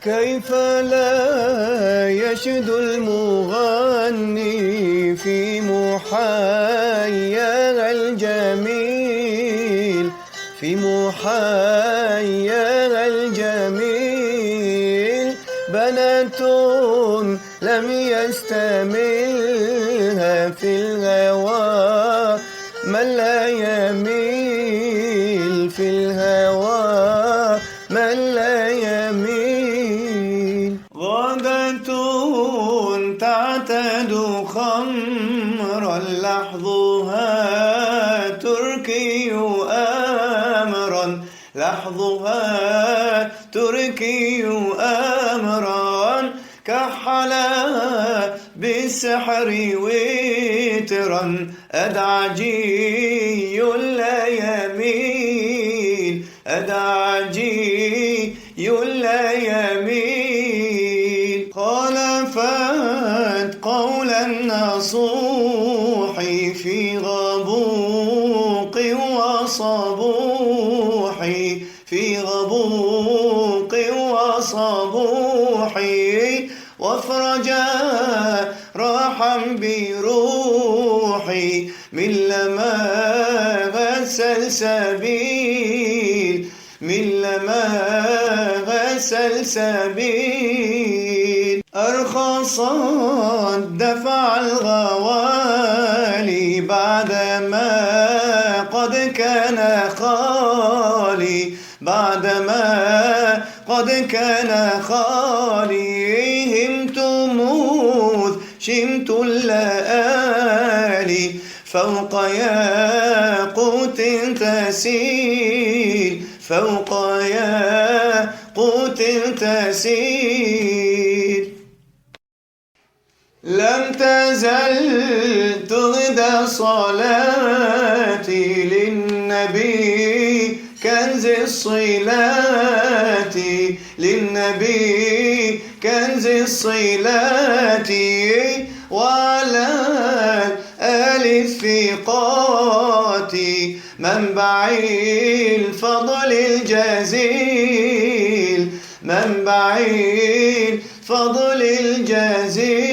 كيف لا يشد المغني في محايا الجميل، في محايا الجميل بنات لم يستملها في الهوى من لا يميل، في الهوى من لا يميل. غادة تعتاد خمرا لحظها تركي أمرا، لحظها تركي أمرا كحلا بالسحر وترا أدعجي لا يميل، أدعجي لا يميل. خالفت قول النصوح في غبوق وصبوح، في غبوق وصبوح وافرجا راحا بروحي من لما السلسبيل، من لما السلسبيل. أرخصت دفع الغوالي بعدما قد كان خالي، بعدما قد كان خالي. همت مذ شمت اللآلي فوق ياقوت تسيل، فوق ياقوت تسيل. لم تزل تغدى صلاتي للنبي كنز الصلات، للنبي كنز الصلات وعلى آل الثقات منبع الفضل الجزيل، منبع الفضل الجزيل.